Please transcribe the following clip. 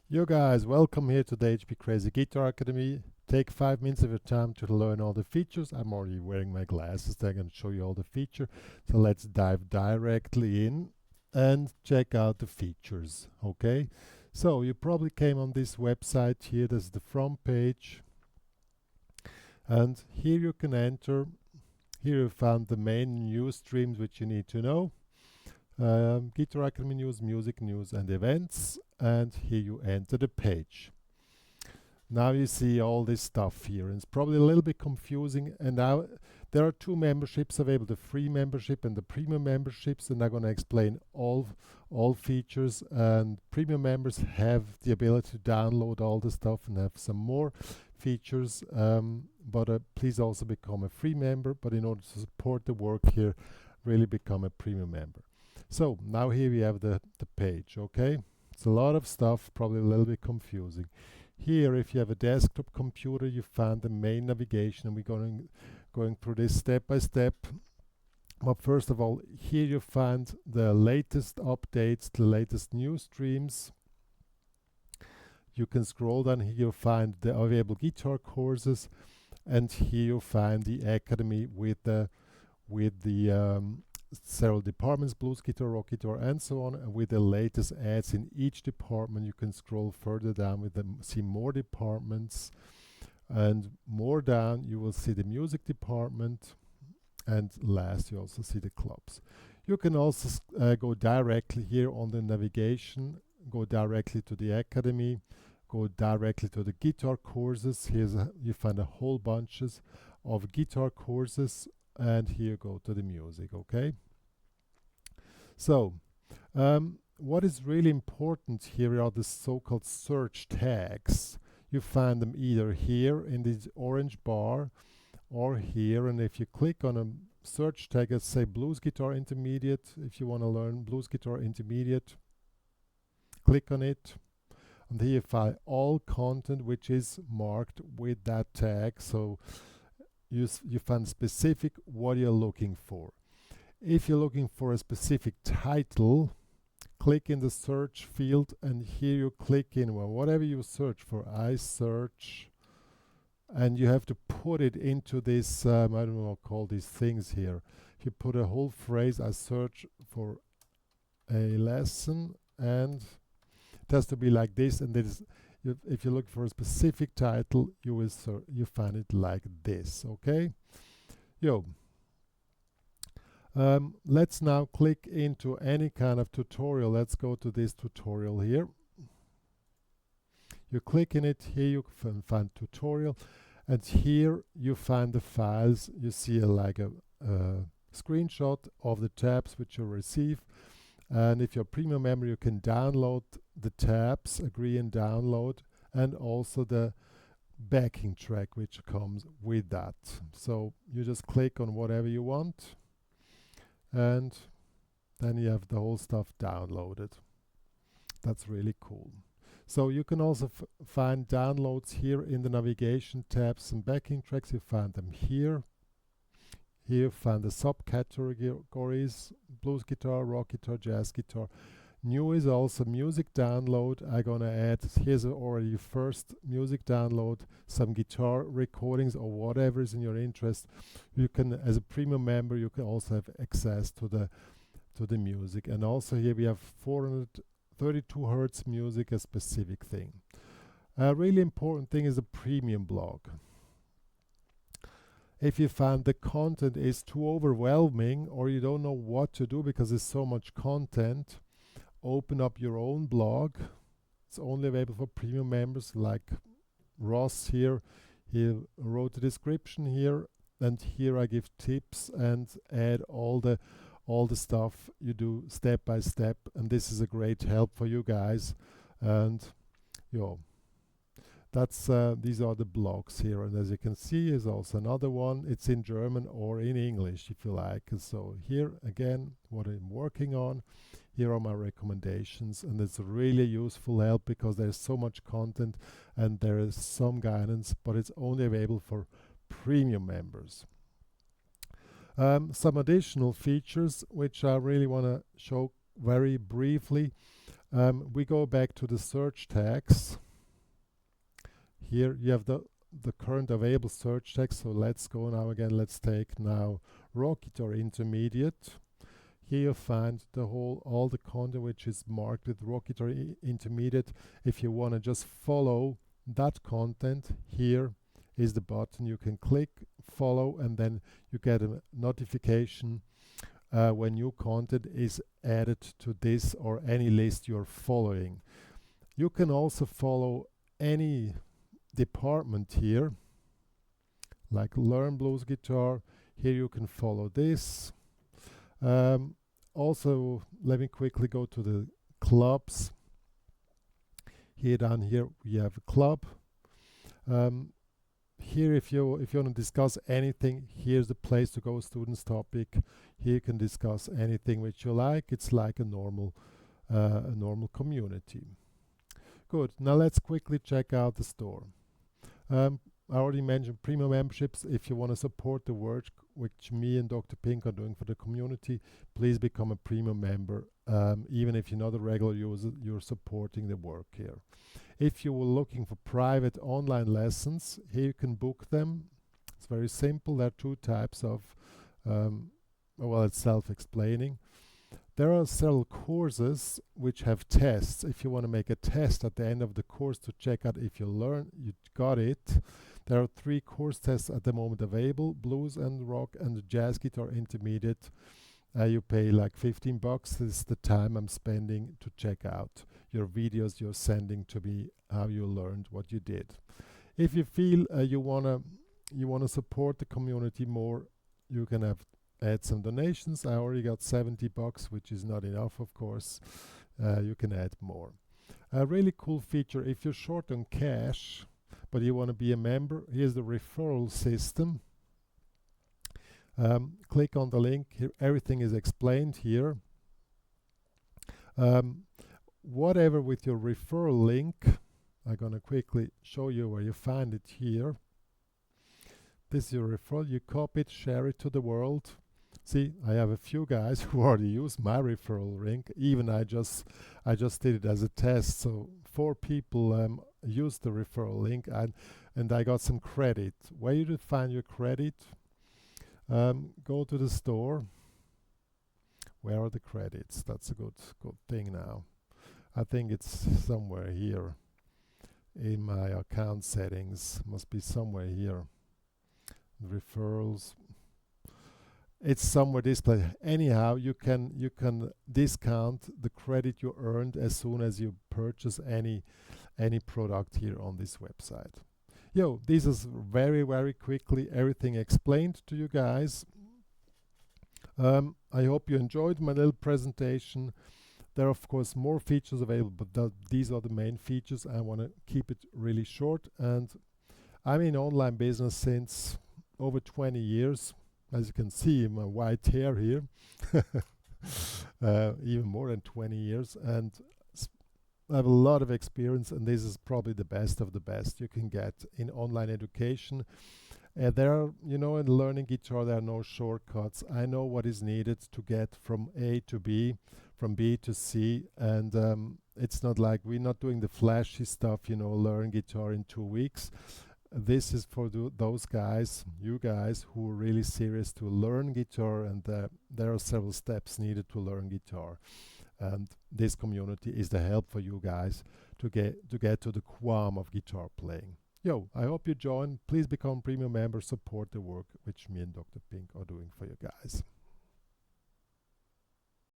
Yo guys, welcome here to the HPCrazy Guitar Academy. Take 5 minutes of your time to learn all the features. I'm already wearing my glasses, they're going to show you all the features. So let's dive directly in and check out the features, okay? So you probably came on this website here, this is the front page. And here you can enter, here you found the main news streams which you need to know. Guitar Academy news, music news and events, and here you enter the page. Now you see all this stuff here, and it's probably a little bit confusing. And now there are two memberships available, the free membership and the premium memberships, and I'm going to explain all features. And premium members have the ability to download all the stuff and have some more features, but please also become a free member. But in order to support the work here, really become a premium member. So now here we have the page, okay? It's a lot of stuff, probably a little bit confusing. Here, if you have a desktop computer, you find the main navigation, and we're going through this step by step. But first of all, here you find the latest updates, the latest news streams. You can scroll down here, you'll find the available guitar courses, and here you find the academy with the several departments, blues guitar, rock guitar, and so on, and with the latest ads in each department. You can scroll further down with them, see more departments, and more down you will see the music department, and last you also see the clubs. You can also go directly here on the navigation, go directly to the academy, go directly to the guitar courses. You find a whole bunches of guitar courses, and here go to the music, okay? So what is really important here are the so-called search tags. You find them either here in this orange bar or here, and if you click on a search tag, let's say blues guitar intermediate, if you want to learn blues guitar intermediate, click on it, and here you find all content which is marked with that tag. So you find specific what you're looking for. If you're looking for a specific title, click in the search field, and here you click in, well, whatever you search for. I search, and you have to put it into this, I don't know what to call these things here. If you put a whole phrase, I search for a lesson, and it has to be like this, and this. If you look for a specific title, you find it like this, okay? Let's now click into any kind of tutorial. Let's go to this tutorial here. You click in it, here you can find tutorial, and here you find the files. You see like a screenshot of the tabs which you receive. And if you're a premium member, you can download the tabs, agree and download, and also the backing track which comes with that. So you just click on whatever you want, and then you have the whole stuff downloaded. That's really cool. So you can also find downloads here in the navigation tabs and backing tracks. You find them here. Here you find the subcategories: blues guitar, rock guitar, jazz guitar. New is also music download. I'm gonna add, here's already first music download, some guitar recordings or whatever is in your interest. You can, as a premium member, you can also have access to the music. And also here we have 432 hertz music, a specific thing. A really important thing is the premium blog. If you find the content is too overwhelming, or you don't know what to do because there's so much content, open up your own blog. It's only available for premium members, like Ross here. He wrote the description here, and here I give tips and add all the stuff you do step by step, and this is a great help for you guys. And that's these are the blogs here, and as you can see is also another one. It's in German or in English if you like. And so here again what I'm working on. Here are my recommendations, and it's really useful help because there's so much content and there is some guidance, but it's only available for premium members. Some additional features which I really want to show very briefly. We go back to the search tags. Here you have the current available search tags. So let's go now again. Let's take now rock guitar intermediate. Here you find all the content which is marked with rock guitar intermediate. If you want to just follow that content, here is the button. You can click follow, and then you get a notification when new content is added to this or any list you're following. You can also follow any department here, like learn blues guitar. Here you can follow this. Also, let me quickly go to the clubs. Here down here we have a club. Here if you want to discuss anything, here's the place to go, students topic. Here you can discuss anything which you like. It's like a normal community. Good. Now let's quickly check out the store. I already mentioned premium memberships. If you want to support the work which me and Dr. Pink are doing for the community, please become a premium member. Even if you're not a regular user, you're supporting the work here. If you were looking for private online lessons, here you can book them. It's very simple. There are two types of, well, it's self-explaining. There are several courses which have tests. If you want to make a test at the end of the course to check out if you got it, there are 3 course tests at the moment available: blues and rock and jazz guitar intermediate. You pay like 15 bucks. This is the time I'm spending to check out your videos you're sending to me, how you learned what you did. If you feel you wanna support the community more, you can add some donations. I already got 70 bucks, which is not enough, of course. You can add more. A really cool feature, if you're short on cash but you want to be a member, here's the referral system. Click on the link here. Everything is explained here. Whatever with your referral link, I'm gonna quickly show you where you find it here. This is your referral. You copy it, share it to the world. See, I have a few guys who already use my referral link. Even I just did it as a test. So 4 people used the referral link, and I got some credit. Where you find your credit? Go to the store. Where are the credits? That's a good thing now. I think it's somewhere here in my account settings. Must be somewhere here. Referrals. It's somewhere displayed. Anyhow, you can discount the credit you earned as soon as you purchase any product here on this website. This is very quickly everything explained to you guys. I hope you enjoyed my little presentation. There are of course more features available, but these are the main features. I want to keep it really short, and I'm in online business since over 20 years. As you can see, my white hair here, even more than 20 years, and I have a lot of experience, and this is probably the best of the best you can get in online education. There are, in learning guitar, there are no shortcuts. I know what is needed to get from A to B, from B to C, and it's not like we're not doing the flashy stuff, learn guitar in 2 weeks. This is for those guys, you guys, who are really serious to learn guitar, and there are several steps needed to learn guitar. And this community is the help for you guys to get to the qualm of guitar playing. I hope you join. Please become premium member, support the work which me and Dr. Pink are doing for you guys.